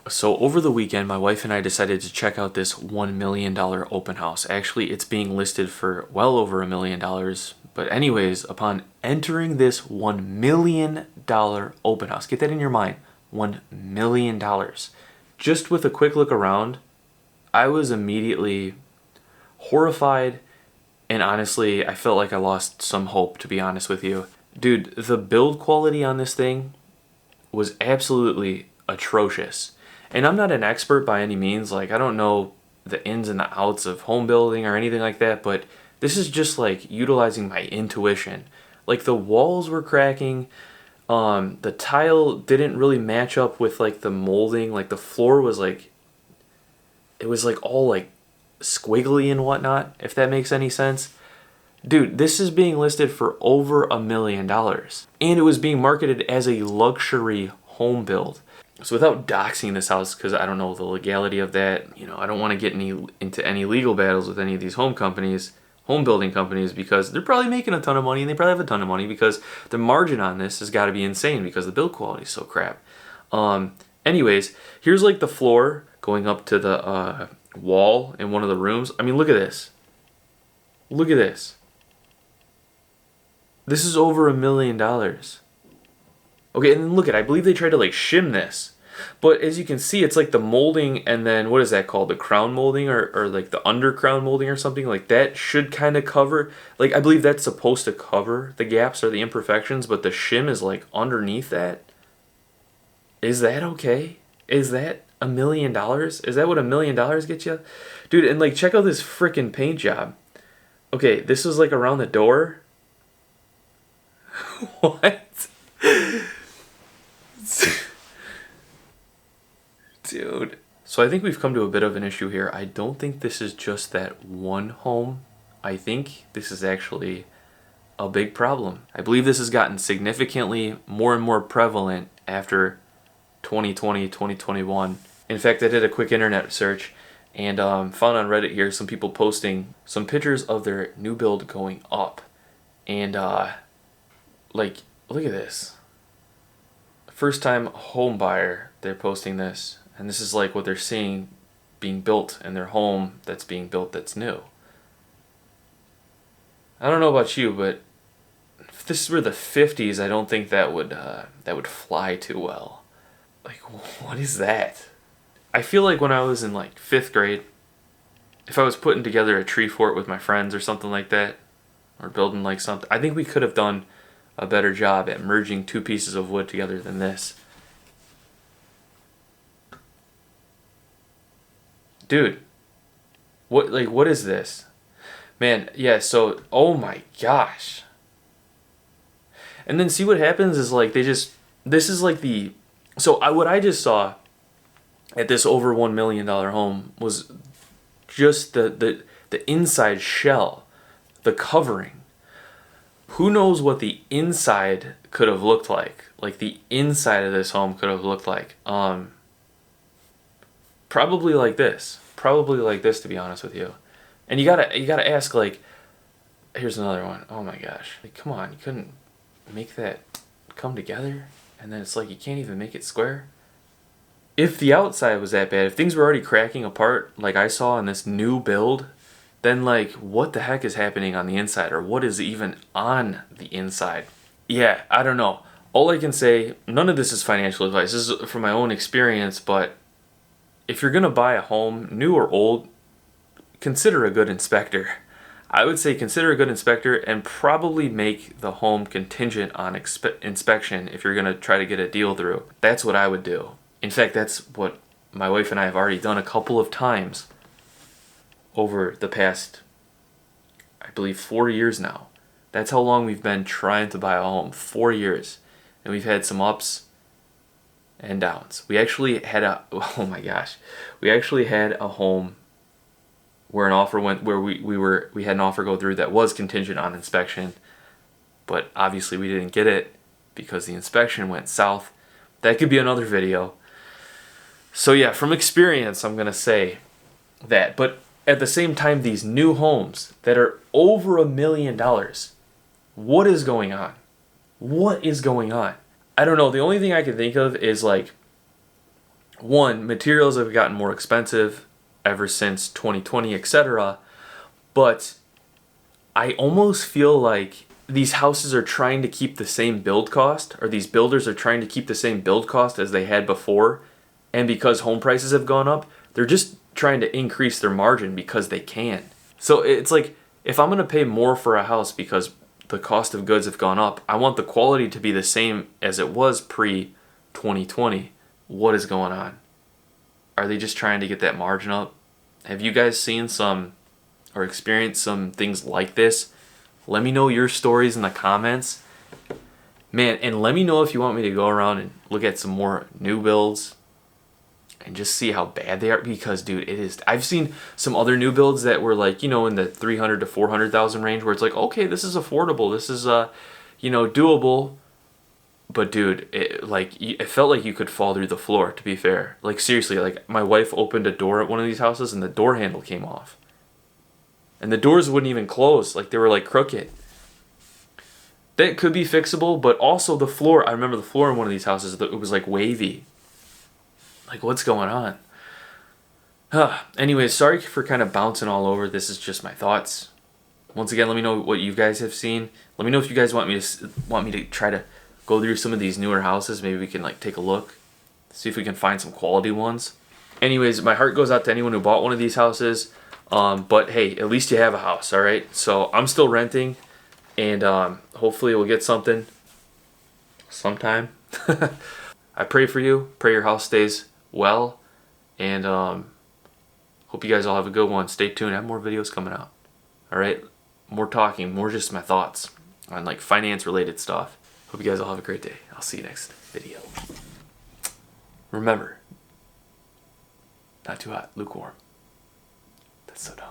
So over the weekend, my wife and I decided to check out this $1 million open house. Actually, it's being listed for well over $1 million. But anyways, upon entering this $1 million open house, get that in your mind, $1 million. Just with a quick look around, I was immediately horrified, and honestly, I felt like I lost some hope, to be honest with you. Dude, the build quality on this thing was absolutely atrocious. And I'm not an expert by any means, like I don't know the ins and the outs of home building or anything like that, but this is just like utilizing my intuition. Like the walls were cracking, the tile didn't really match up with like the molding, like the floor was like, it was like all like squiggly and whatnot, if that makes any sense. Dude, this is being listed for over $1 million. And it was being marketed as a luxury home build. So without doxing this house, because I don't know the legality of that, I don't want to get into any legal battles with any of these home building companies, because they're probably making a ton of money, and they probably have a ton of money because the margin on this has got to be insane because the build quality is so crap. Anyways, here's like the floor going up to the wall in one of the rooms. I mean, look at this. Look at this. This is over $1 million. Okay, and then look at, I believe they tried to like shim this. But as you can see, it's like the molding, and then what is that called? The crown molding or like the under crown molding or something like that should kind of cover. Like I believe that's supposed to cover the gaps or the imperfections, but the shim is like underneath that. Is that okay? Is that $1 million? Is that what $1 million gets you? Dude, and like check out this freaking paint job. Okay, this was like around the door. What? Dude. So I think we've come to a bit of an issue here. I don't think this is just that one home. I think this is actually a big problem. I believe this has gotten significantly more and more prevalent after 2020, 2021. In fact, I did a quick internet search and found on Reddit here some people posting some pictures of their new build going up. And like, look at this. First time home buyer, they're posting this. And this is like what they're seeing being built in their home that's being built that's new. I don't know about you, but if this were the 50s, I don't think that would fly too well. Like, what is that? I feel like when I was in like 5th grade, if I was putting together a tree fort with my friends or something like that, or building like something, I think we could have done a better job at merging two pieces of wood together than this. Dude, what is this? Man, yeah, so, oh my gosh. And then see what happens is like this is like what I just saw at this over $1 million home was just the inside shell, the covering. Who knows what the inside could have looked like? Like the inside of this home could have looked like. Probably like this. Probably like this, to be honest with you. And you gotta ask, like, here's another one. Oh my gosh. Like, come on, you couldn't make that come together? And then it's like you can't even make it square? If the outside was that bad, if things were already cracking apart like I saw in this new build, then like what the heck is happening on the inside, or what is even on the inside? Yeah, I don't know. All I can say, none of this is financial advice. This is from my own experience, but if you're gonna buy a home, new or old, consider a good inspector. I would say consider a good inspector and probably make the home contingent on inspection if you're gonna try to get a deal through. That's what I would do. In fact, that's what my wife and I have already done a couple of times over the past, I believe, 4 years now. That's how long we've been trying to buy a home, 4 years. And we've had some ups and downs. We actually had we actually had a home where an offer went, where we had an offer go through that was contingent on inspection, but obviously we didn't get it because the inspection went south. That could be another video. So yeah, from experience, I'm gonna say that. But at the same time, these new homes that are over $1 million, what is going on? What is going on? I don't know. The only thing I can think of is like one, materials have gotten more expensive ever since 2020, etc. But I almost feel like these houses are trying to keep the same build cost, or these builders are trying to keep the same build cost as they had before. And because home prices have gone up, they're just trying to increase their margin because they can. So it's like, if I'm going to pay more for a house because the cost of goods have gone up, I want the quality to be the same as it was pre-2020. What is going on? Are they just trying to get that margin up? Have you guys seen some or experienced some things like this? Let me know your stories in the comments. Man, and let me know if you want me to go around and look at some more new builds and just see how bad they are, because dude, it is. I've seen some other new builds that were like, you know, in the 300 to 400,000 range, where it's like, okay, this is affordable, this is you know, doable. But dude, it felt like you could fall through the floor, to be fair. Like seriously, like my wife opened a door at one of these houses and the door handle came off. And the doors wouldn't even close, like they were like crooked. That could be fixable, but also the floor, I remember the floor in one of these houses, it was like wavy. Like, what's going on? Anyways, sorry for kind of bouncing all over. This is just my thoughts. Once again, let me know what you guys have seen. Let me know if you guys want me to try to go through some of these newer houses. Maybe we can like take a look, see if we can find some quality ones. Anyways, my heart goes out to anyone who bought one of these houses. But hey, at least you have a house, all right? So I'm still renting, and hopefully we'll get something sometime. I pray for you. Pray your house stays well, and hope you guys all have a good one. Stay tuned. I have more videos coming out. All right, more talking, more just my thoughts on like finance related stuff. Hope you guys all have a great day. I'll see you next video. Remember, not too hot, lukewarm. That's so dumb.